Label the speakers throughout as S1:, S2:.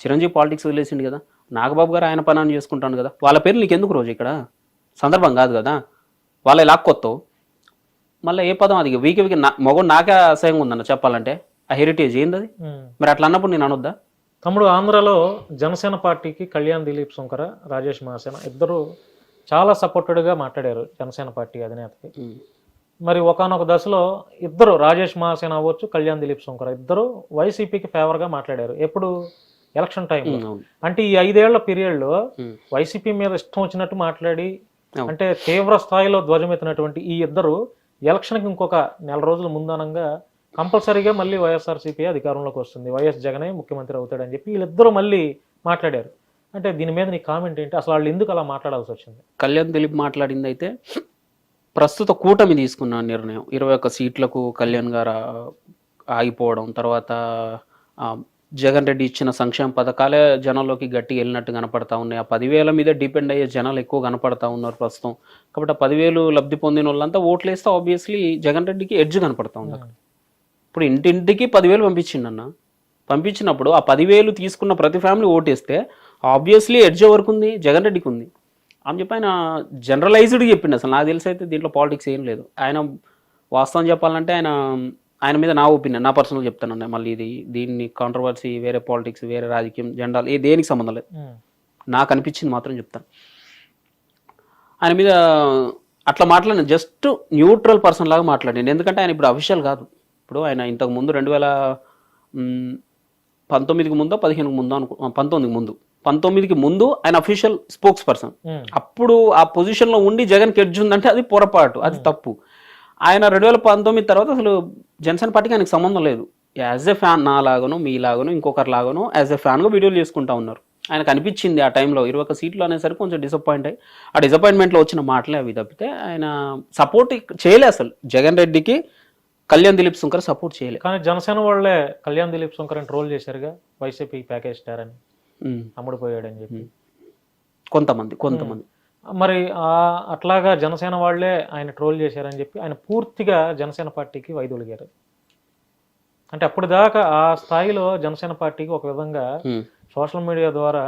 S1: Chiranjeevi politics వదిలేసిండు కదా, నాగబాబు గారు ఆయన పని చేసుకుంటాను కదా, వాళ్ళ పేర్లు నీకు ఎందుకు రోజు ఇక్కడ సందర్భం కాదు కదా, వాళ్ళ లాక్కొత్తావు మళ్ళీ ఏ పదం అది వీకి వీకి మగడు నాకే అసహ్యంగా ఉందన్న చెప్పాలంటే. ఆ హెరిటేజ్ ఏంది అది మరి అట్లా అన్నప్పుడు నేను అనొద్దా?
S2: తమ్ముడు, ఆంధ్రాలో జనసేన పార్టీకి కళ్యాణ్ దిలీప్ శుంకర, రాజేష్ మహాసేన ఇద్దరు చాలా సపోర్టెడ్గా మాట్లాడారు జనసేన పార్టీ అధినేతకి. మరి ఒకానొక దశలో ఇద్దరు, రాజేష్ మహాసేన అవ్వచ్చు, కళ్యాణ్ దిలీప్ శుంకర ఇద్దరు వైసీపీకి ఫేవర్గా మాట్లాడారు. ఎప్పుడు? ఎలక్షన్ టైంలో. అంటే ఈ 5 ఏళ్ల పీరియడ్లో వైసీపీ మీద ఇష్టం వచ్చినట్టు మాట్లాడి, అంటే తీవ్ర స్థాయిలో ధ్వజమెత్తినటువంటి ఈ ఇద్దరు ఎలక్షన్కి ఇంకొక 4 రోజుల ముందనంగా కంపల్సరీగా మళ్ళీ వైఎస్ఆర్సీపీ అధికారంలోకి వస్తుంది, వైఎస్ జగనే ముఖ్యమంత్రి అవుతాడని చెప్పి వీళ్ళిద్దరూ మళ్ళీ మాట్లాడారు. అంటే దీని మీద నీ కామెంట్ ఏంటి? అసలు వాళ్ళు ఎందుకు అలా మాట్లాడాల్సి వచ్చింది?
S1: కళ్యాణ్ దిలీప్ మాట్లాడింది అయితే ప్రస్తుత కూటమి తీసుకున్న నిర్ణయం 21 సీట్లకు కళ్యాణ్ గారు ఆగిపోవడం, తర్వాత జగన్ రెడ్డి ఇచ్చిన సంక్షేమ పథకాలే జనాల్లోకి గట్టిగా వెళ్ళినట్టు కనపడతా ఉన్నాయి. ఆ 10,000 మీద డిపెండ్ అయ్యే జనాలు ఎక్కువ కనపడతా ఉన్నారు ప్రస్తుతం. కాబట్టి ఆ 10,000 లబ్ధి పొందిన వాళ్ళంతా ఓట్లు వేస్తే ఆబ్వియస్లీ జగన్ రెడ్డికి ఎడ్జ్ కనపడతా ఉంది. ఇప్పుడు ఇంటింటికి 10,000 పంపించిండన్న, పంపించినప్పుడు ఆ 10,000 తీసుకున్న ప్రతి ఫ్యామిలీ ఓటేస్తే ఆబ్వియస్లీ ఎడ్జ్ ఎవరికి ఉంది? జగన్ రెడ్డికి ఉంది అని చెప్పి ఆయన జనరలైజ్డ్గా చెప్పిండు. అసలు నాకు తెలిసి అయితే దీంట్లో పాలిటిక్స్ ఏం లేదు. ఆయన వాస్తవం చెప్పాలంటే ఆయన మీద నా ఒపీనియన్, నా పర్సనల్ చెప్తానన్న, మళ్ళీ దీన్ని కాంట్రవర్సీ, వేరే పాలిటిక్స్, వేరే రాజకీయం, జెండాలు దేనికి సంబంధం లేదు, నాకు అనిపించింది మాత్రం చెప్తాను. ఆయన మీద అట్లా మాట్లాడిన జస్ట్ న్యూట్రల్ పర్సన్ లాగా మాట్లాడింది. ఎందుకంటే ఆయన ఇప్పుడు అఫీషియల్ కాదు. ఇప్పుడు ఆయన ఇంతకు ముందు 2019కి ముందో 15కి ముందో 19కి ముందు ఆయన అఫీషియల్ స్పోక్స్ పర్సన్. అప్పుడు ఆ పొజిషన్లో ఉండి జగన్కి ఎడ్జ్ ఉందంటే అది పొరపాటు, అది తప్పు. ఆయన 2019 తర్వాత అసలు జనసేన పార్టీకి ఆయనకు సంబంధం లేదు. యాజ్ ఎ ఫ్యాన్, నా లాగానో మీలాగానో ఇంకొకరి లాగానో యాజ్ ఎ ఫ్యాన్గా వీడియోలు చేసుకుంటా ఉన్నారు. ఆయనకు అనిపించింది ఆ టైంలో 21 సీట్లు అనేసరికి కొంచెం డిసప్పాయింట్ అయ్యి, ఆ డిసప్పాయింట్మెంట్లో వచ్చిన మాటలే అవి తప్పితే ఆయన సపోర్ట్ చేయలే. అసలు జగన్ రెడ్డికి కళ్యాణ్ దిలీప్ శుంకర్ సపోర్ట్ చేయలేదు.
S2: కానీ జనసేన వాళ్ళే కళ్యాణ్ దిలీప్ శుంకర్ అని ట్రోల్ చేశారుగా, వైసీపీ ప్యాకేజ్ స్టార్ అని, అమ్ముడుపోయాడని చెప్పి
S1: కొంతమంది
S2: మరి అట్లాగా జనసేన వాళ్లే ఆయన ట్రోల్ చేశారని చెప్పి ఆయన పూర్తిగా జనసేన పార్టీకి వైదొలిగారు. అంటే అప్పుడు దాకా ఆ స్థాయిలో జనసేన పార్టీకి ఒక విధంగా సోషల్ మీడియా ద్వారా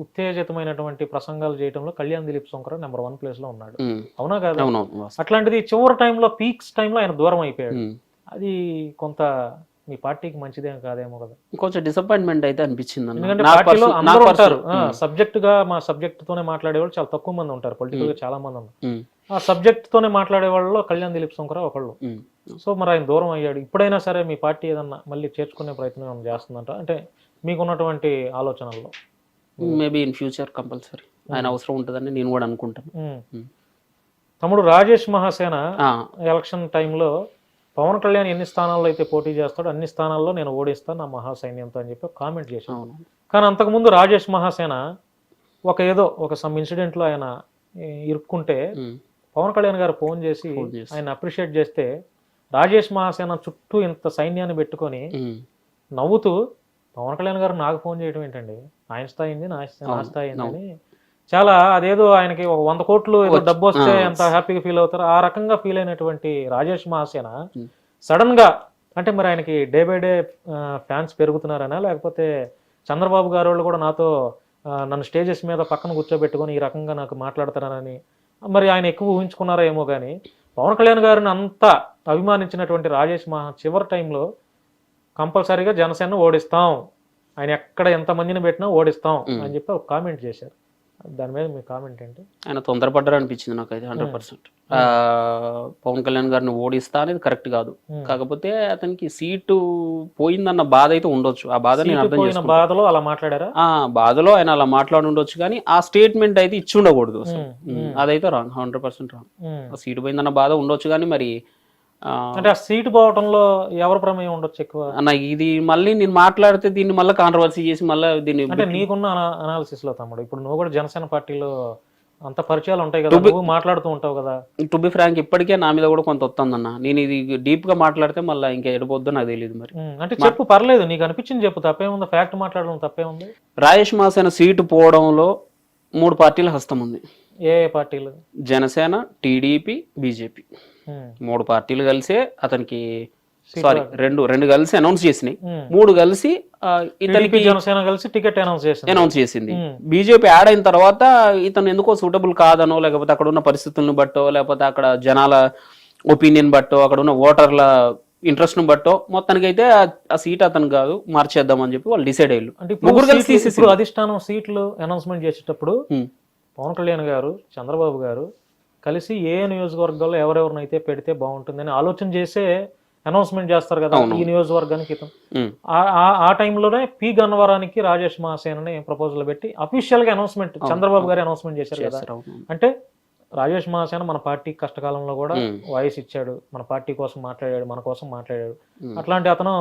S2: ఉత్తేజితమైనటువంటి ప్రసంగాలు చేయడంలో కళ్యాణ్ దిలీప్ శుంకర్ నెంబర్ 1 ప్లేస్ లో ఉన్నాడు. అవునా కాదు? అట్లాంటిది చివరి టైంలో, పీక్స్ టైంలో ఆయన దూరం అయిపోయాడు. అది కొంత మీ పార్టీకి మంచిదేం కాదేమో కదా.
S1: కొంచెం డిసప్పాయింట్మెంట్ అయితే అనిపించింది.
S2: ఎందుకంటే పార్టీలో అందరూ ఉంటారు, సబ్జెక్ట్ గా మా సబ్జెక్ట్ తోనే మాట్లాడేవాళ్ళు చాలా తక్కువ మంది ఉంటారు, పొలిటికల్ గా చాలా మంది ఉన్నారు. ఆ సబ్జెక్ట్ తోనే మాట్లాడే వాళ్ళలో కళ్యాణ్ దిలీప్ శుంకర్ ఒకళ్ళు. సో మరి ఆయన దూరం అయ్యాడు. ఇప్పుడైనా సరే మీ పార్టీ ఏదన్నా మళ్ళీ చేర్చుకునే ప్రయత్నం చేస్తుందంట, అంటే మీకున్నటువంటి ఆలోచనల్లో?
S1: మేబీ ఇన్ ఫ్యూచర్ కంపల్సరీ ఆయన అవసరం ఉంటుందని నేను కూడా అనుకుంటాను.
S2: తమ్ముడు, రాజేష్ మహాసేన ఎలక్షన్ టైంలో పవన్ కళ్యాణ్ ఎన్ని స్థానాల్లో అయితే పోటీ చేస్తాడో అన్ని స్థానాల్లో నేను ఓడిస్తాను నా మహాసైన్యంతో అని చెప్పి కామెంట్ చేశాను. కానీ అంతకుముందు రాజేష్ మహాసేన ఒక సమ్ ఇన్సిడెంట్లో ఆయన ఇరుక్కుంటే పవన్ కళ్యాణ్ గారు ఫోన్ చేసి ఆయన అప్రిషియేట్ చేస్తే రాజేష్ మహాసేన చుట్టూ ఇంత సైన్యాన్ని పెట్టుకొని నవ్వుతూ, పవన్ కళ్యాణ్ గారు నాకు ఫోన్ చేయడం ఏంటండి, ఆయన స్థాయి ఏంది, నా స్థాయి ఏంది అని చాలా, అదేదో ఆయనకి 100 కోట్లు ఏదో డబ్బు వస్తే ఎంత హ్యాపీగా ఫీల్ అవుతారో ఆ రకంగా ఫీల్ అయినటువంటి రాజేష్ మహాసేన సడన్ గా, అంటే మరి ఆయనకి డే బై డే ఫ్యాన్స్ పెరుగుతున్నారనా, లేకపోతే చంద్రబాబు గారు వాళ్ళు కూడా నాతో నన్ను స్టేజెస్ మీద పక్కన కూర్చోబెట్టుకొని ఈ రకంగా నాకు మాట్లాడతారని మరి ఆయన ఎక్కువ ఊహించుకున్నారో ఏమో కానీ, పవన్ కళ్యాణ్ గారిని అంతా అభిమానించినటువంటి రాజేష్ చివరి టైంలో కంపల్సరీగా జనసేన ఓడిస్తాం, ఆయన ఎక్కడ ఎంతమందిని పెట్టినా ఓడిస్తాం అని చెప్పి ఒక కామెంట్ చేశారు. దాని మీద మీ కామెంట్ ఏంటి?
S1: ఆయన తొందరపడ్డారు అనిపించింది నాకైతే 100%. పవన్ కళ్యాణ్ గారిని ఓడిస్తా అనేది కరెక్ట్ కాదు. కాకపోతే అతనికి సీటు పోయిందన్న బాధ అయితే ఉండొచ్చు. ఆ బాధ నేను అర్థం చేసుకున్నాను.
S2: బాధలో అలా మాట్లాడారా?
S1: బాధలో ఆయన అలా మాట్లాడి ఉండొచ్చు, కానీ ఆ స్టేట్మెంట్ అయితే ఇచ్చి ఉండకూడదు అసలు. అదైతే రాంగ్, 100% రాంగ్. సీటు పోయిందన్న బాధ ఉండొచ్చు, కానీ మరి
S2: అంటే ఆ సీటు పోవటంలో ఎవరి ప్రమేయం ఉండొచ్చు ఎక్కువ
S1: అన్న? ఇది మళ్ళీ నేను మాట్లాడితే దీన్ని మళ్ళీ కాంట్రవర్సీ చేసి మళ్ళీ దీన్ని,
S2: అంటే నీకున్న అనాలిసిస్ లో తమ్ముడు, ఇప్పుడు నువ్వు కూడా జనసేన పార్టీలో అంత పరిచయాలు ఉంటాయి కదా, నువ్వు మాట్లాడుతూ ఉంటావు కదా.
S1: టు బి ఫ్రాంక్, ఇప్పటికే నా మీద కూడా కొంత వస్తుందన్న. నేను ఇది డీప్ గా మాట్లాడితే మళ్ళీ ఇంకా ఎడిపోద్దో నాకు తెలియదు. మరి
S2: అంటే చెప్పు, పర్లేదు, నీకు అనిపించింది చెప్పు, తప్పేముంది, ఫ్యాక్ట్ మాట్లాడడం తప్పేముంది.
S1: రాజేష్ మహాసేన సీటు పోవడంలో 3 పార్టీల హస్తం ఉంది.
S2: ఏ పార్టీలు?
S1: జనసేన, టీడీపీ, బీజేపీ, 3 పార్టీలు కలిసే అతనికి సారీ రెండు కలిసి అనౌన్స్ చేసినాయి, 3 కలిసి ఇతనికి
S2: జనసేన కలిసి టికెట్ అనౌన్స్
S1: చేసింది. బీజేపీ యాడ్ అయిన తర్వాత ఇతను ఎందుకో సూటబుల్ కాదనో, లేకపోతే అక్కడ ఉన్న పరిస్థితులను బట్టో, లేకపోతే అక్కడ జనాల ఒపీనియన్ బట్టో, అక్కడ ఉన్న ఓటర్ల ఇంట్రెస్ట్ ను బట్టో మొత్తానికి అయితే ఆ సీట్ అతను కాదు, మార్చేద్దామని చెప్పి వాళ్ళు డిసైడ్ అయ్యారు.
S2: అంటే
S1: ముగ్గురు కలిసి తీసేసి
S2: అధిష్టానం సీట్లు అనౌన్స్మెంట్ చేసేటప్పుడు పవన్ కళ్యాణ్ గారు, చంద్రబాబు గారు కలిసి ఏ నియోజకవర్గాల్లో ఎవరెవరినైతే పెడితే బాగుంటుందని ఆలోచన చేసే అనౌన్స్మెంట్ చేస్తారు కదా ఈ నియోజకవర్గానికి. ఇతను ఆ టైంలోనే పి గన్నవరానికి రాజేష్ మహాసేనని ప్రపోజల్ పెట్టి అఫీషియల్ గా అనౌన్స్మెంట్ చంద్రబాబు గారు అనౌన్స్మెంట్ చేశారు కదా. అంటే రాజేష్ మహాసేన మన పార్టీ కష్టకాలంలో కూడా వాయిస్ ఇచ్చాడు, మన పార్టీ కోసం మాట్లాడాడు, మన కోసం మాట్లాడాడు. అట్లాంటి అతను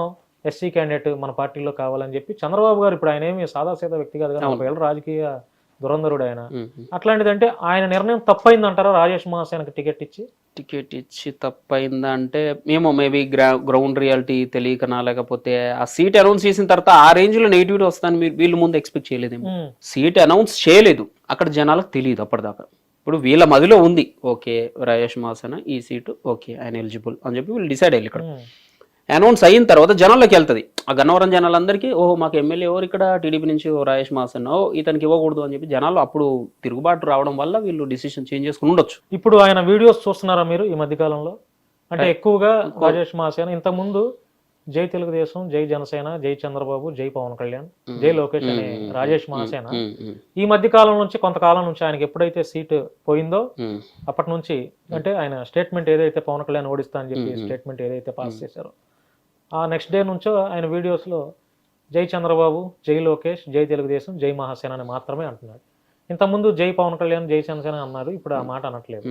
S2: ఎస్సీ క్యాండిడేట్ మన పార్టీలో కావాలని చెప్పి చంద్రబాబు గారు, ఇప్పుడు ఆయన ఏమి సాదాసీదా వ్యక్తి కాదు కదా, 40 ఏళ్ళ రాజకీయ దురంధరుడు ఆయన. అట్లాంటిదంటే ఆయన నిర్ణయం తప్పైందంటారా రాజేష్ మహాసేనకి టికెట్ ఇచ్చి
S1: తప్పైందంటే మేము మేబీ గ్రౌండ్ రియాలిటీ తెలియకనా, లేకపోతే ఆ సీట్ అనౌన్స్ చేసిన తర్వాత ఆ రేంజ్ లో నెగిటివిటీ వస్తాను వీళ్ళు ముందు ఎక్స్పెక్ట్ చేయలేదేమో. సీట్ అనౌన్స్ చేయలేదు, అక్కడ జనాలకు తెలియదు అప్పటిదాకా. ఇప్పుడు వీళ్ళ మదిలో ఉంది, ఓకే రాజేష్ మహాసేన ఈ సీటు ఓకే ఆయన ఎలిజిబుల్ అని చెప్పి వీళ్ళు డిసైడ్ అయ్యారు. ఇక్కడ అనౌన్స్ అయిన తర్వాత జనాల్లోకి వెళ్తుంది, ఆ గన్నవరం జనాలందరికీ ఓహో మాకు ఎమ్మెల్యే ఎవరు ఇక్కడ టీడీపీ నుంచి రాజేష్ మహాసేన, ఇతనికి ఇవ్వకూడదు అని చెప్పి జనాలు అప్పుడు తిరుగుబాటు రావడం వల్ల వీళ్ళు డిసిషన్ చేంజ్ చేసుకుని ఉండొచ్చు.
S2: ఇప్పుడు ఆయన వీడియోస్ చూస్తున్నారా మీరు ఈ మధ్య కాలంలో? అంటే ఎక్కువగా రాజేష్ మహాసేన ఇంతకుముందు జై తెలుగుదేశం, జై జనసేన, జై చంద్రబాబు, జై పవన్ కళ్యాణ్, జై లోకేష్ అనే రాజేష్ మహాసేన ఈ మధ్య కాలం నుంచి కొంతకాలం నుంచి ఆయనకి ఎప్పుడైతే సీటు పోయిందో అప్పటి నుంచి, అంటే ఆయన స్టేట్మెంట్ ఏదైతే పవన్ కళ్యాణ్ ఓడిస్తా అని చెప్పి స్టేట్మెంట్ ఏదైతే పాస్ చేశారో ఆ నెక్స్ట్ డే నుంచో ఆయన వీడియోస్లో జై చంద్రబాబు, జై లోకేష్, జై తెలుగుదేశం, జై మహాసేన అని మాత్రమే అంటున్నాడు. ఇంతకుముందు జై పవన్ కళ్యాణ్, జై జనసేన అన్నారు, ఇప్పుడు ఆ మాట అనట్లేదు.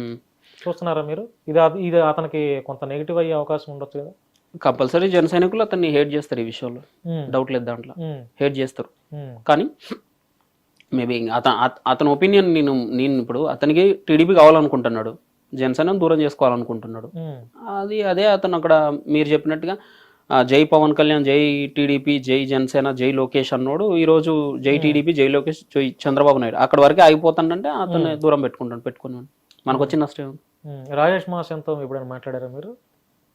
S2: చూస్తున్నారా మీరు? ఇది అతనికి కొంత నెగిటివ్ అయ్యే అవకాశం ఉండొచ్చు కదా.
S1: కంపల్సరీ జన సైనికులు అతన్ని హేట్ చేస్తారు, ఈ విషయంలో డౌట్ లేదు, దాంట్లో హేట్ చేస్తారు. కానీ మేబీ అతని ఒపీనియన్ నేను ఇప్పుడు అతనికి టీడీపీ కావాలనుకుంటున్నాడు, జనసేన దూరం చేసుకోవాలనుకుంటున్నాడు. అదే అతను అక్కడ మీరు చెప్పినట్టుగా జై పవన్ కళ్యాణ్, జై టీడీపీ, జై జనసేన, జై లోకేష్ అన్నోడు ఈరోజు జై టీడీపీ, జై లోకేష్, జై చంద్రబాబు నాయుడు అక్కడ వరకే ఆగిపోతాడంటే అతన్ని దూరం పెట్టుకున్నాను. మనకు వచ్చిన నష్టం.
S2: రాజేష్ మహాసేనతో ఎప్పుడైనా మాట్లాడారా మీరు?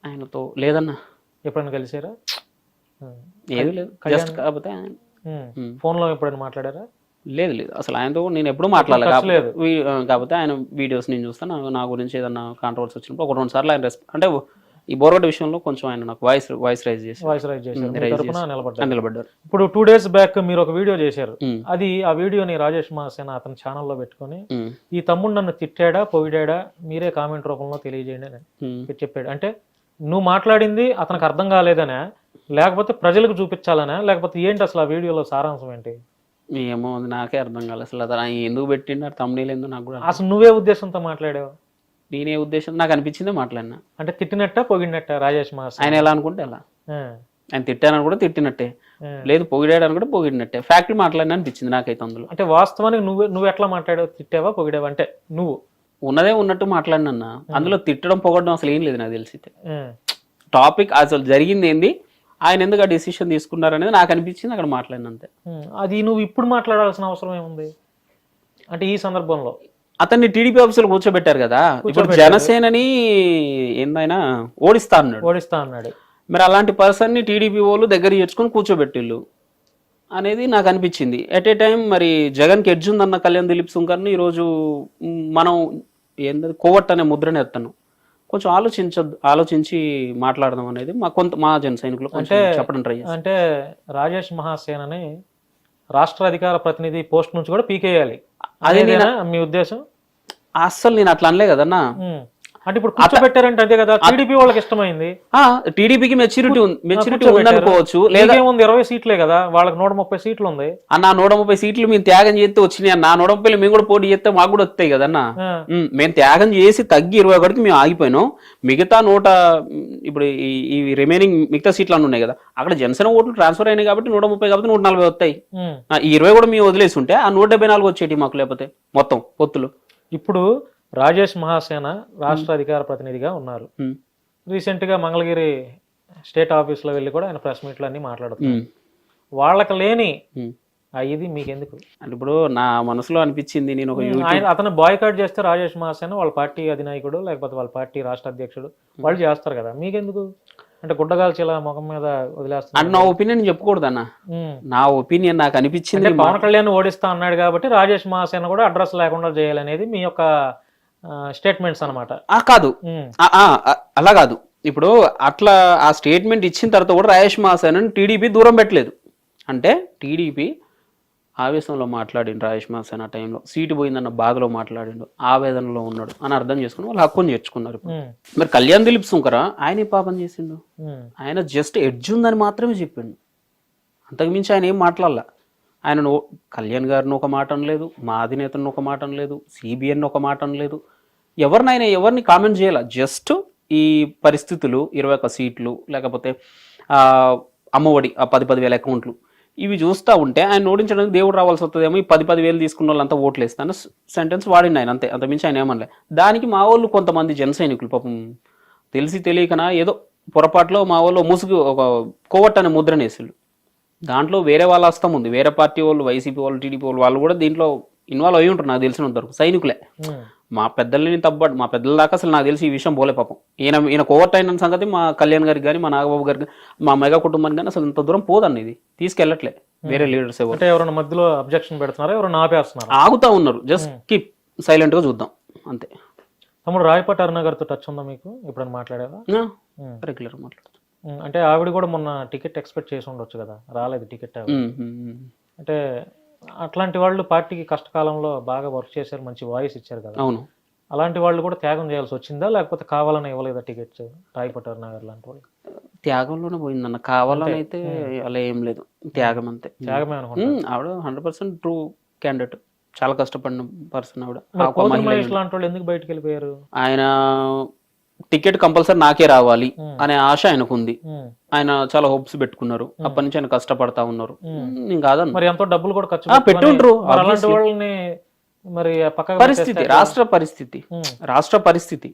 S1: ఆయనతో లేదన్నా.
S2: ఎప్పుడైనా కలిసారా?
S1: ఏది లేదు, జస్ట్ కాకపోతే
S2: ఫోన్ లో ఎప్పుడైనా మాట్లాడారా?
S1: లేదు అసలు ఆయనతో నేను ఎప్పుడు మాట్లాడలేదు. కాకపోతే ఆయన వీడియోస్ నేను చూస్తాను, నా గురించి ఏదన్నా కాంట్రవర్సీ వచ్చినప్పుడు 1-2 సార్లు ఆయన అంటే ఈ బోర్గడ్ విషయంలో కొంచెం ఆయన నాకు వాయిస్ రైజ్ చేశారు, నిలబడ్డారు.
S2: ఇప్పుడు 2 days బ్యాక్ మీరు ఒక వీడియో చేశారు, ఆ వీడియోని రాజేష్ మహాసేన అతని ఛానల్లో పెట్టుకొని ఈ తమ్ముడు నన్ను తిట్టాడా పొగిడాడా మీరే కామెంట్ రూపంలో తెలియజేయండి అని చెప్పాడు. అంటే నువ్వు మాట్లాడింది అతనికి అర్థం కాలేదనా, లేకపోతే ప్రజలకు చూపించాలనా, లేకపోతే ఏంటి అసలు ఆ వీడియోలో సారాంశం ఏంటి?
S1: ఏమో నాకే అర్థం కాలేదు అసలు అతను ఎందుకు పెట్టిండు, తమ్ముడేలు ఎందుకు నాకు కూడా.
S2: అసలు నువ్వే ఉద్దేశంతో మాట్లాడావు?
S1: నేనే ఉద్దేశం నాకు అనిపించిందే మాట్లాడినా.
S2: అంటే తిట్టినట్ట పొగిడినట్ట రాజేష్ మహాసేన?
S1: ఆయన ఎలా అనుకుంటే అలా. ఆయన తిట్టానని కూడా తిట్టినట్టే, లేదు పొగిడాడని కూడా పొగిడినట్టే, ఫ్యాక్టరీ మాట్లాడినా అనిపించింది నాకైతే అందులో.
S2: అంటే వాస్తవానికి నువ్వు ఎట్లా మాట్లాడావు? తిట్టావా పొగిడావా? అంటే నువ్వు
S1: ఉన్నదే ఉన్నట్టు మాట్లాడినన్నా, అందులో తిట్టడం పొగడడం అసలు ఏం లేదు నాకు తెలిసి. టాపిక్ అసలు జరిగింది ఏంది, ఆయన ఎందుకు ఆ డెసిషన్ తీసుకున్నారనేది నాకు అనిపించింది, అక్కడ మాట్లాడినంతే.
S2: అది నువ్వు ఇప్పుడు మాట్లాడాల్సిన అవసరం ఏముంది? అంటే ఈ సందర్భంలో
S1: అతన్ని టీడీపీ ఆఫీసులో కూర్చోబెట్టారు కదా, ఇప్పుడు జనసేనని ఏందైనా ఓడిస్తా అన్నాడు. మరి అలాంటి పర్సన్ ని టీడీపీ వాళ్ళు దగ్గర చేర్చుకొని కూర్చోబెట్టిళ్ళు అనేది నాకు అనిపించింది. ఎట్ ఏ టైం మరి జగన్కి ఎడ్జ్ ఉందన్న కళ్యాణ్ దిలీప్ సుంకర్ని ఈరోజు మనం ఏంటది కోవట్ అనే ముద్రని ఎత్తాను. కొంచెం ఆలోచించి మాట్లాడదాం అనేది మా జన సైనికులు చెప్పడం ట్రై చేస్తాను.
S2: అంటే రాజేష్ మహాసేనని రాష్ట్ర అధికార ప్రతినిధి పోస్ట్ నుంచి కూడా పీకేయాలి, అదే మీ ఉద్దేశం?
S1: అస్సలు నేను అట్లా అనలే కదన్నా.
S2: అంటే ఇప్పుడు కూర్చోబెట్టారంటే అదే కదా టీడీపీ వాళ్ళకి ఇష్టమైంది.
S1: టీడీపీకి మెచ్యూరిటీ ఉందనుకోవచ్చు, లేదా
S2: 20 సీట్లే కదా, వాళ్ళకి 130 సీట్లు ఉంది
S1: అన్న. 130 సీట్లు మేము త్యాగం చేస్తే వచ్చినాయి అన్న, 130 మేము కూడా పోటీ చేస్తే మాకు కూడా వస్తాయి కదన్నా. మేము త్యాగం చేసి తగ్గి 21కి మేము ఆగిపోయినాం. మిగతా ఇప్పుడు ఈ రిమైనింగ్ మిగతా సీట్లు అన్నీ ఉన్నాయి కదా, అక్కడ జనసేన ఓట్లు ట్రాన్స్ఫర్ అయినాయి కాబట్టి 130 కాబట్టి 140 వస్తాయి. ఈ 20 కూడా మేము వదిలేసి ఉంటే ఆ 174 వచ్చేటి మాకు, లేకపోతే మొత్తం పొత్తులు.
S2: ఇప్పుడు రాజేష్ మహాసేన రాష్ట్ర అధికార ప్రతినిధిగా ఉన్నారు. రీసెంట్ గా మంగళగిరి స్టేట్ ఆఫీస్ లో వెళ్ళి కూడా ఆయన ప్రెస్ మీట్లు అన్ని మాట్లాడుతున్నారు. వాళ్ళకి లేని ఇది మీకెందుకు?
S1: అంటే ఇప్పుడు నా మనసులో అనిపించింది, నేను
S2: అతను బాయ్కాట్ చేస్తే రాజేష్ మహాసేన వాళ్ళ పార్టీ అధినాయకుడు లేకపోతే వాళ్ళ పార్టీ రాష్ట్ర అధ్యక్షుడు వాళ్ళు చేస్తారు కదా, మీకెందుకు? అంటే గుడ్డగాల్చి ఇలా ముఖం మీద వదిలేస్తున్నా
S1: అంటే నా ఒపీనియన్ చెప్పకూడదన్న, నా ఒపీనియన్ నాకు అనిపించింది.
S2: పవన్ కళ్యాణ్ ఓడిస్తా అన్నాడు కాబట్టి రాజేష్ మహాసేన కూడా అడ్రస్ లేకుండా చేయాలనేది మీ యొక్క స్టేట్మెంట్స్ అనమాట.
S1: కాదు, అలా కాదు. ఇప్పుడు అట్లా ఆ స్టేట్మెంట్ ఇచ్చిన తర్వాత కూడా రాజేష్ మహాసేనని టీడీపీ దూరం పెట్టలేదు. అంటే టీడీపీ ఆవేశంలో మాట్లాడిండు రాజేష్ మహాసేన ఆ టైంలో, సీటు పోయిందన్న బాధలో మాట్లాడిండు, ఆవేదనలో ఉన్నాడు అని అర్థం చేసుకుని వాళ్ళు హక్కుని చేర్చుకున్నారు. మరి కళ్యాణ్ దిలీప్ సుంకర ఆయన ఏ పాపం చేసిండు? ఆయన జస్ట్ ఎడ్జ్ ఉందని మాత్రమే చెప్పిండు, అంతకుమించి ఆయన ఏం మాట్లాడాల. ఆయన కళ్యాణ్ గారిని ఒక మాట అనలేదు, మా అధినేతను ఒక మాట అనలేదు, సిబిఎన్ ఒక మాట అనలేదు, ఎవరిని కామెంట్ చేయాల. జస్ట్ ఈ పరిస్థితులు 21 సీట్లు లేకపోతే అమ్మఒడి ఆ 10,000 అకౌంట్లు ఇవి చూస్తూ ఉంటే ఆయన ఓడించడానికి దేవుడు రావాల్సి వస్తుందేమో, ఈ 10,000 తీసుకున్న వాళ్ళంతా ఓట్లు వేస్తాను సెంటెన్స్ వాడింది ఆయన, అంతే, అంతమించి ఆయన ఏమనలే. దానికి మా వాళ్ళు కొంతమంది జన సైనికులు పాపం తెలిసి తెలియకనా ఏదో పొరపాటులో మా వాళ్ళు ముసుగు ఒక కోవట్ అనే ముద్రను వేసారు. దాంట్లో వేరే వాళ్ళ హస్తం ఉంది, వేరే పార్టీ వాళ్ళు, వైసీపీ వాళ్ళు, టీడీపీ వాళ్ళు కూడా దీంట్లో ఇన్వాల్వ్ అయ్యి ఉంటారు నాకు తెలిసినంతవరకు, సైనికులే. మా పెద్దలని తప్పడు, మా పెద్దల దాకా అసలు నాకు తెలిసి ఈ విషయం పోలే పాపం. ఈయన కోవర్ట్ అయిన సంగతి మా కళ్యాణ్ గారికి కానీ, మా నాగబాబు గారికి, మా మెగా కుటుంబానికి కానీ అసలు ఇంత దూరం పోదండి, ఇది తీసుకెళ్ళట్లే వేరే లీడర్స్ ఎవరు.
S2: అంటే ఎవరైనా మధ్యలో అబ్జెక్షన్ పెడుతున్నారా, ఎవరైనా ఆపేస్తున్నారు,
S1: ఆగుతా ఉన్నారు, జస్ట్ కీప్ సైలెంట్ గా చూద్దాం అంతే.
S2: తమ్ముడు రాయపాటి అరుణ గారితో టచ్ ఉందా మీకు? ఎప్పుడైనా మాట్లాడారా?
S1: రెగ్యులర్ మాట్లాడుతాం.
S2: అంటే ఆవిడ కూడా మొన్న టికెట్ ఎక్స్పెక్ట్ చేసి ఉండొచ్చు కదా, రాలేదు టికెట్. అంటే అట్లాంటి వాళ్ళు పార్టీకి కష్టకాలంలో బాగా వర్క్ చేశారు, మంచి వాయిస్ ఇచ్చారు కదా.
S1: అవును,
S2: అలాంటి వాళ్ళు కూడా త్యాగం చేయాల్సి వచ్చిందా, లేకపోతే కావాలని ఇవ్వలేదా టికెట్స్ రాయపాటి అరుణ గారు లాంటి వాళ్ళు?
S1: త్యాగంలోనే పోయిందన్న, కావాలని అయితే అలా ఏం లేదు, త్యాగం అంతే.
S2: త్యాగమే అనుకుంటా.
S1: ఆవిడ 100% ట్రూ క్యాండిడేట్, చాలా కష్టపడిన పర్సన్ ఆవిడ.
S2: లాంటి వాళ్ళు ఎందుకు బయటకు వెళ్ళిపోయారు?
S1: ఆయన టికెట్ కంపల్సరీ నాకే రావాలి అనే ఆశ ఆయనకు ఉంది, ఆయన చాలా హోప్స్ పెట్టుకున్నారు, అప్పటి నుంచి ఆయన కష్టపడతా ఉన్నారు. కాదన్న,
S2: మరి ఎంతో డబ్బులు కూడా ఖర్చు
S1: పెట్టుండ్రు.
S2: అలాంటి వాళ్ళని మరి
S1: పరిస్థితి, రాష్ట్ర పరిస్థితి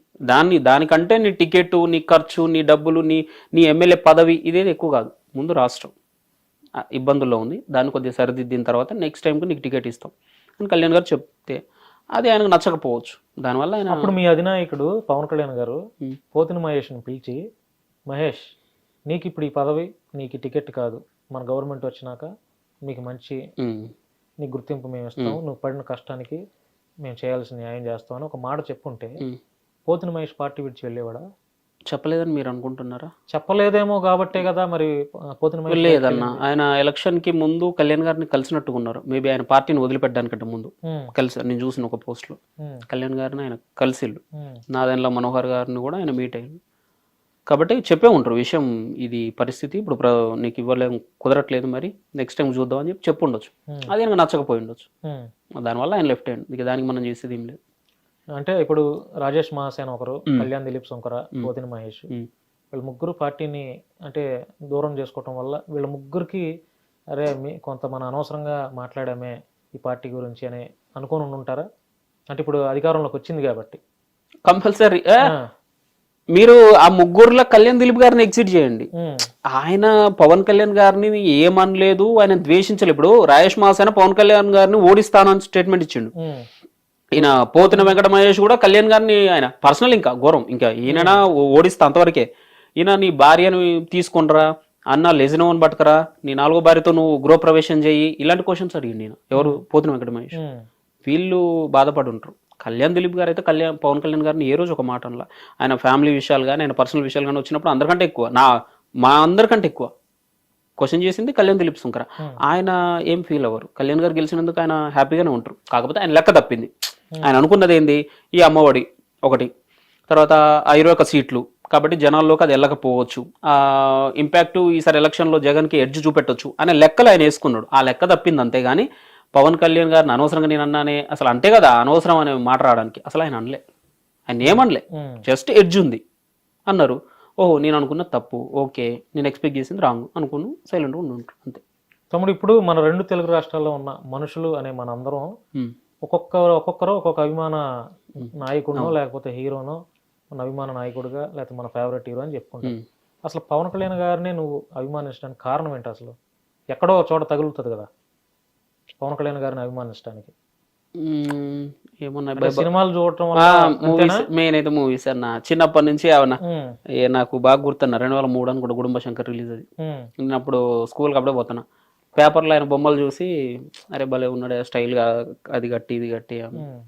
S1: దానికంటే నీ టికెట్, నీ ఖర్చు, నీ డబ్బులు, నీ ఎమ్మెల్యే పదవి ఇదేది ఎక్కువ కాదు. ముందు రాష్ట్రం ఇబ్బందుల్లో ఉంది, దాన్ని కొద్దిగా సరిదిద్దిన తర్వాత నెక్స్ట్ టైంకి నీకు టికెట్ ఇస్తాం అని కళ్యాణ్ గారు చెప్తే అది ఆయనకు నచ్చకపోవచ్చు. దానివల్ల ఆయన
S2: అప్పుడు మీ అధినాయకుడు పవన్ కళ్యాణ్ గారు పోతిన మహేష్ని పిలిచి, మహేష్ నీకు ఇప్పుడు ఈ పదవి, నీకు టికెట్ కాదు, మన గవర్నమెంట్ వచ్చినాక మీకు మంచి నీ గుర్తింపు మేము ఇస్తాం, నువ్వు పడిన కష్టానికి మేము చేయాల్సిన న్యాయం చేస్తాం అని ఒక మాట చెప్పుంటే పోతిన మహేష్ పార్టీ విడిచి వెళ్ళేవాడా?
S1: చెప్పలేదని మీరు అనుకుంటున్నారా?
S2: చెప్పలేదేమో కాబట్టే కదా మరి పోతిన మహేష్.
S1: లేదన్న, ఆయన ఎలక్షన్ కి ముందు కళ్యాణ్ గారిని కలిసినట్టుగా ఉన్నారు, మేబీ ఆయన పార్టీని వదిలిపెట్టడానికంటే ముందు కలిసి. నేను చూసిన ఒక పోస్ట్ లో కళ్యాణ్ గారిని ఆయన కలిసిళ్ళు, నాదెండ్ల మనోహర్ గారిని కూడా ఆయన మీట్ అయ్యారు. కాబట్టి చెప్పే ఉంటారు విషయం, ఇది పరిస్థితి, ఇప్పుడు నీకు ఇవ్వలేము, కుదరట్లేదు, మరి నెక్స్ట్ టైం చూద్దాం అని చెప్పి ఉండొచ్చు. అది ఆయనకు నచ్చకపోయి ఉండొచ్చు, దానివల్ల ఆయన లెఫ్ట్ హ్యాండ్, ఇక దానికి మనం చేసేది ఏం లేదు.
S2: అంటే ఇప్పుడు రాజేష్ మహాసేన ఒకరు, కళ్యాణ్ దిలీప్ సుంకర, పోతిన మహేష్, వీళ్ళ ముగ్గురు పార్టీని అంటే దూరం చేసుకోవటం వల్ల వీళ్ళ ముగ్గురికి అరే కొంత మన అనవసరంగా మాట్లాడామే ఈ పార్టీ గురించి అని అనుకోని ఉంటారా? అంటే ఇప్పుడు అధికారంలోకి వచ్చింది కాబట్టి
S1: కంపల్సరీ మీరు ఆ ముగ్గురులో కళ్యాణ్ దిలీప్ గారిని ఎగ్జిట్ చేయండి. ఆయన పవన్ కళ్యాణ్ గారిని ఏమనలేదు, ఆయన ద్వేషించలేదు. ఇప్పుడు రాజేష్ మహాసేన పవన్ కళ్యాణ్ గారిని ఓడిస్తానని స్టేట్మెంట్ ఇచ్చిండు. ఈయన పోతిన వెంకట మహేష్ కూడా కళ్యాణ్ గారిని ఆయన పర్సనల్ ఇంకా ఘోరం, ఇంకా ఈయన ఓడిస్తా అంతవరకే. ఈయన నీ భార్యను తీసుకుంటరా అన్న, లెజినోని పట్టుకరా, నీ 4వ భార్యతో నువ్వు గృహప్రవేశం చేయి, ఇలాంటి క్వశ్చన్స్ అడిగింది నేను. ఎవరు? పోతిన వెంకట మహేష్. వీళ్ళు బాధపడి ఉంటారు. కళ్యాణ్ దిలీప్ గారు అయితే పవన్ కళ్యాణ్ గారిని ఏ రోజు ఒక మాట అనలా. ఆయన ఫ్యామిలీ విషయాలు కానీ, ఆయన పర్సనల్ విషయాలు కానీ వచ్చినప్పుడు అందరికంటే ఎక్కువ, మా అందరికంటే ఎక్కువ క్వశ్చన్ చేసింది కళ్యాణ్ దిలీప్ సుంకర. ఆయన ఏం ఫీల్ అవ్వరు, కళ్యాణ్ గారు గెలిచినందుకు ఆయన హ్యాపీగానే ఉంటారు. కాకపోతే ఆయన లెక్క తప్పింది. ఆయన అనుకున్నది ఏంది, ఈ అమ్మఒడి ఒకటి, తర్వాత 21 సీట్లు కాబట్టి జనాల్లోకి అది వెళ్ళకపోవచ్చు, ఇంపాక్ట్ ఈసారి ఎలక్షన్లో జగన్కి ఎడ్జ్ చూపెట్టొచ్చు అనే లెక్కలు ఆయన వేసుకున్నాడు. ఆ లెక్క తప్పింది, అంతేగాని పవన్ కళ్యాణ్ గారిని అనవసరంగా నేను అన్నానే అసలు, అంటే కదా అనవసరం అనే మాట రావడానికి, అసలు ఆయన అనలే, ఆయన ఏమనలే, జస్ట్ ఎడ్జ్ ఉంది అన్నారు. ఓహో నేను అనుకున్న తప్పు, ఓకే నేను ఎక్స్పెక్ట్ చేసింది రాంగ్ అనుకుని సైలెంట్గా ఉండి అంతే.
S2: తమ్ముడు, ఇప్పుడు మన 2 తెలుగు రాష్ట్రాల్లో ఉన్న మనుషులు అనే మనందరం ఒక్కొక్కరు ఒక్కొక్క అభిమాన నాయకుడినో లేకపోతే హీరోనో, మన అభిమాన నాయకుడిగా లేకపోతే మన ఫేవరెట్ హీరో అని చెప్పుకుంటాం. అసలు పవన్ కళ్యాణ్ గారిని నువ్వు అభిమానించడానికి కారణం ఏంటి? అసలు ఎక్కడో చోట తగులుతుంది కదా పవన్ కళ్యాణ్ గారిని అభిమానించడానికి.
S1: ఏమన్నా
S2: సినిమాలు చూడటం
S1: మూవీస్, మెయిన్ అయితే మూవీస్ అన్న. చిన్నప్పటి నుంచి అవునా నాకు బాగా గుర్తున్నా 2003 అని కూడా గుడుంబ శంకర్ రిలీజ్ అది. నేను అప్పుడు స్కూల్కి అప్పుడే పోతున్నా, పేపర్లో ఆయన బొమ్మలు చూసి అరే భలే ఉన్నాడు స్టైల్గా, అది కట్టి ఇది కట్టి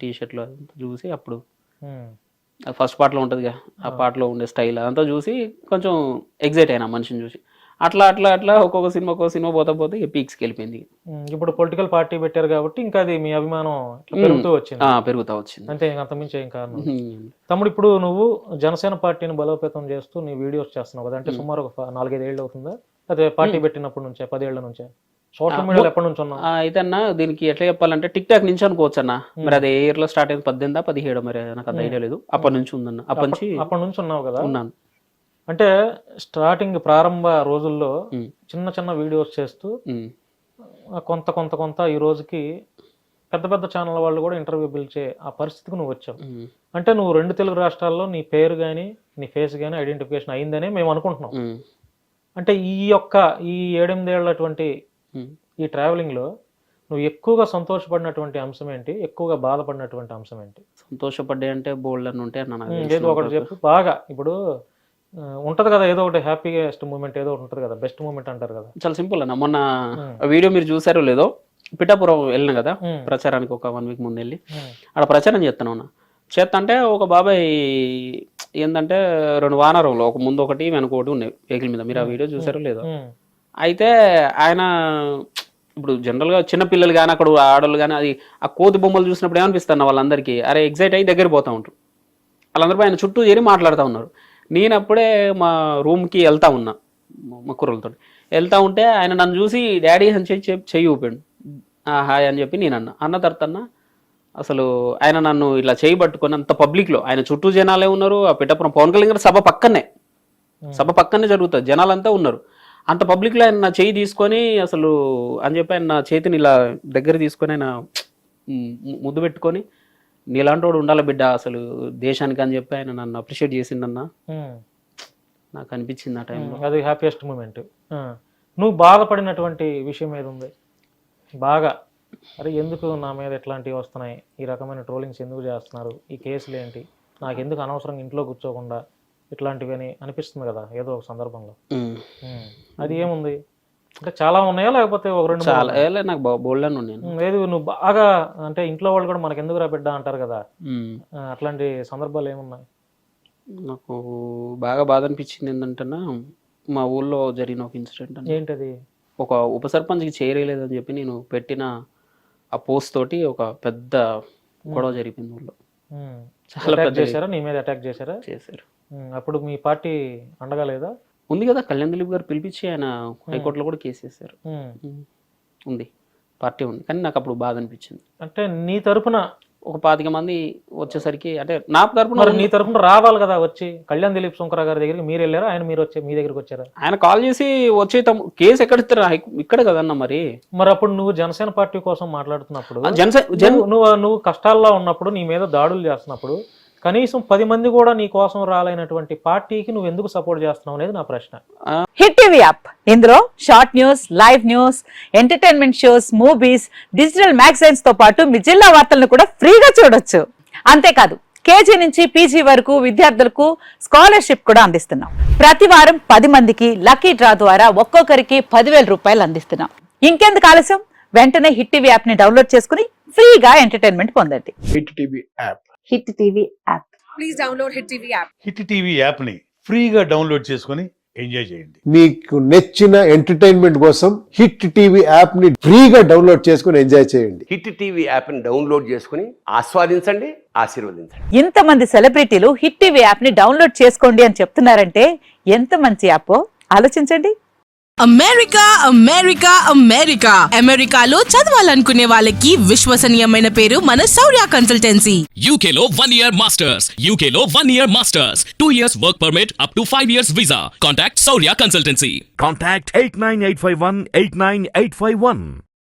S1: టీ షర్ట్లు చూసి అప్పుడు ఫస్ట్ పార్ట్లో ఉంటుందిగా ఆ పాటలో ఉండే స్టైల్ అదంతా చూసి కొంచెం ఎగ్జైట్ అయినా మనిషిని చూసి. అట్లా అట్లా అట్లా ఒక్కొక్క సినిమా పోతా పోతే పీక్స్కి వెళ్ళిపోయింది.
S2: ఇప్పుడు పొలిటికల్ పార్టీ పెట్టారు కాబట్టి ఇంకా అది మీ అభిమానం పెరుగుతూ వచ్చింది అంతే, అంతమించి ఏం కారణం. తమ్ముడు ఇప్పుడు నువ్వు జనసేన పార్టీని బలోపేతం చేస్తూ నీ వీడియోస్ చేస్తున్నావు కదా, అంటే సుమారు ఒక 4-5 ఏళ్ళు అవుతుందా? అదే పార్టీ పెట్టినప్పటి నుంచే 10 ఏళ్ల నుంచే సోషల్ మీడియాలో ఎప్పటి నుంచి ఉన్నావు? అయితే అన్న దీనికి ఎట్లా చెప్పాలంటే టిక్ టాక్ నుంచి అనుకోవచ్చు అన్న. మరి అది ఏ ఇయర్ లో స్టార్ట్ అయింది, 18-17 మరి నాకు అంత ఐడియా లేదు. అప్పటి నుంచి ఉందన్న. అప్పటి నుంచి ఉన్నావు కదా? ఉన్నాను. అంటే స్టార్టింగ్ ప్రారంభ రోజుల్లో చిన్న చిన్న వీడియోస్ చేస్తూ కొంత ఈ రోజుకి పెద్ద పెద్ద ఛానల్ వాళ్ళు కూడా ఇంటర్వ్యూ పిలిచే ఆ పరిస్థితికి నువ్వు వచ్చావు. అంటే నువ్వు 2 తెలుగు రాష్ట్రాల్లో నీ పేరు కానీ నీ ఫేస్ కానీ ఐడెంటిఫికేషన్ అయిందనే మేము అనుకుంటున్నాం. అంటే ఈ 7-8 ఏళ్ళటువంటి ఈ ట్రావెలింగ్ లో నువ్వు ఎక్కువగా సంతోషపడినటువంటి అంశం ఏంటి, ఎక్కువగా బాధపడినటువంటి అంశం ఏంటి? సంతోషపడ్డా అంటే బోల్డ్ అని ఉంటే ఏదో ఒకటి చెప్పు. బాగా ఇప్పుడు ఉంటది కదా ఏదో ఒకటి హ్యాపీయెస్ట్ మూమెంట్ ఏదో ఒకటి ఉంటది కదా, బెస్ట్ మూమెంట్ అంటారు కదా. చాలా సింపుల్ అన్న, మొన్న వీడియో మీరు చూసారో లేదో, పిఠాపురం వెళ్ళిన కదా ప్రచారానికి, ఒక 1 వీక్ ముందు వెళ్ళి అక్కడ ప్రచారం చేస్తాను అన్న. చేస్తా ఒక బాబాయ్ ఏంటంటే 2 వానరంలో ఒక ముందు ఒకటి వెనకొకటి ఉన్నాయి వెహికల్ మీద, మీరు ఆ వీడియో చూసారో లేదో. అయితే ఆయన ఇప్పుడు జనరల్గా చిన్నపిల్లలు కానీ అక్కడ ఆడవాళ్ళు కానీ అది ఆ కోతి బొమ్మలు చూసినప్పుడు ఏమనిపిస్తున్నా వాళ్ళందరికీ, అరే ఎగ్జైట్ అయ్యి దగ్గర పోతూ ఉంటారు. వాళ్ళందరూ ఆయన చుట్టూ చేరి మాట్లాడుతూ ఉన్నారు. నేను అప్పుడే మా రూమ్కి వెళ్తా ఉన్నా మా కుర్రలతో వెళ్తా ఉంటే ఆయన నన్ను చూసి డాడీ అని చెయ్యి ఊపాడు. హాయ్ అని చెప్పి నేను అన్న తర్వాత అసలు ఆయన నన్ను ఇట్లా చేయి పట్టుకొని అంత పబ్లిక్లో, ఆయన చుట్టూ జనాలే ఉన్నారు. ఆ పిఠాపురం పవన్ కళ్యాణ్ గారి సభ పక్కనే జరుగుతుంది, జనాలంతా ఉన్నారు. అంత పబ్లిక్లో ఆయన నా చేయి తీసుకొని అసలు అని చెప్పి ఆయన నా చేతిని ఇలా దగ్గర తీసుకొని ఆయన ముద్దు పెట్టుకొని, నీలాంటి వాడు ఉండాలి బిడ్డ అసలు దేశానికి అని చెప్పి ఆయన నన్ను అప్రిషియేట్ చేసిందన్న. నాకు అనిపించింది ఆ టైంలో, అది హ్యాపీయెస్ట్ మూమెంట్. నువ్వు బాధపడినటువంటి విషయం ఏది ఉంది బాగా, అరే ఎందుకు నా మీద ఇట్లాంటివి వస్తున్నాయి, ఈ రకమైన ట్రోలింగ్స్ ఎందుకు చేస్తున్నారు, ఈ కేసులు ఏంటి, నాకు ఎందుకు అనవసరంగా ఇంట్లో కూర్చోకుండా ఇట్లాంటివి అని అనిపిస్తుంది కదా ఏదో ఒక సందర్భంలో? అది ఏముంది అంటే చాలా ఉన్నాయా లేకపోతే 1-2? చాలా నాకు బోల్డ్ అని ఉన్నాయి. లేదు నువ్వు బాగా అంటే ఇంట్లో వాళ్ళు కూడా మనకు ఎందుకు రా బిడ్డ అంటారు కదా, అట్లాంటి సందర్భాలు ఏమున్నాయి? నాకు బాగా బాధ అనిపించింది ఏంటంటే మా ఊళ్ళో జరిగిన ఒక ఇన్సిడెంట్. ఏంటది? ఒక ఉప సర్పంచ్కి చేరేయలేదని చెప్పి నేను పెట్టిన ఆ పోస్ట్ తోటి ఒక పెద్ద గొడవ జరిగింది ఊళ్ళో. చాలా పెద్ద చేశారా, నీ మీద అటాక్ చేశారా? చేశారు. అప్పుడు మీ పార్టీ అండగా లేదా? ఉంది కదా, కళ్యాణ్ దిలీప్ గారు పిలిపించి ఆయన హైకోర్టులో కూడా కేసు వేశారు. ఉంది, పార్టీ ఉంది. కానీ నాకు అప్పుడు బాధ అనిపించింది. అంటే నీ తరపున ఒక 25 మంది వచ్చేసరికి, అంటే నా తరపున నీ తరపున రావాలి కదా వచ్చి, కళ్యాణ్ దిలీప్ సుంకరా గారి దగ్గరికి మీరు వెళ్ళారా, ఆయన మీరు వచ్చి మీ దగ్గరికి వచ్చారా? ఆయన కాల్ చేసి వచ్చే కేసు ఎక్కడ ఇస్తారు, ఇక్కడ కదన్నా. మరి అప్పుడు నువ్వు జనసేన పార్టీ కోసం మాట్లాడుతున్నప్పుడు, నువ్వు కష్టాల్లో ఉన్నప్పుడు, నీ మీద దాడులు చేస్తున్నప్పుడు కనీసం 10 మంది కూడా నీ కోసం రాలైనటువంటి పార్టీకి నువ్వు ఎందుకు సపోర్ట్ చేస్తున్నావు అనేది నా ప్రశ్న.
S3: హిట్ టీవీ యాప్, ఇందులో short news, live news, entertainment shows, movies, digital magazines తో పాటు మీ జిల్లా వార్తలను కూడా ఫ్రీగా చూడొచ్చు. అంతేకాదు కేజీ నుంచి పీజీ వరకు విద్యార్థులకు స్కాలర్షిప్ కూడా అందిస్తున్నాం. ప్రతి వారం 10 మందికి లక్కీ డ్రా ద్వారా ఒక్కొక్కరికి 10,000 రూపాయలు అందిస్తున్నాం. ఇంకెందుకు ఆలస్యం, వెంటనే హిట్ టీవీ యాప్ ని డౌన్లోడ్ చేసుకుని ఫ్రీగా ఎంటర్టైన్మెంట్ పొందండి.
S4: Hit TV app,
S3: hit TV app,
S5: please download hit TV app.
S4: Hit TV app ని ఫ్రీగా డౌన్లోడ్ చేసుకొని ఎంజాయ్ చేయండి.
S6: మీకు నచ్చిన ఎంటర్టైన్మెంట్ కోసం హిట్ టీవీ యాప్ ని ఫ్రీగా డౌన్లోడ్ చేసుకొని ఎంజాయ్ చేయండి.
S7: హిట్ టీవీ యాప్ ని డౌన్లోడ్ చేసుకుని ఆస్వాదించండి, ఆశీర్వదించండి.
S3: ఇంతమంది సెలబ్రిటీలు హిట్ టీవీ యాప్ ని డౌన్లోడ్ చేసుకోండి అని చెప్తున్నారంటే ఎంత మంచి యాప్ ఆలోచించండి.
S5: అమెరికా అమెరికా అమెరికా అమెరికాలో చదవాలనుకునే వాళ్ళకి విశ్వసనీయమైన పేరు మన శౌర్య కన్సల్టెన్సీ.
S8: UK లో 1 year masters, UK లో 1 year masters, 2 years work permit up to 5 years visa. Contact Shaurya Consultancy.
S9: Contact 89851 89851.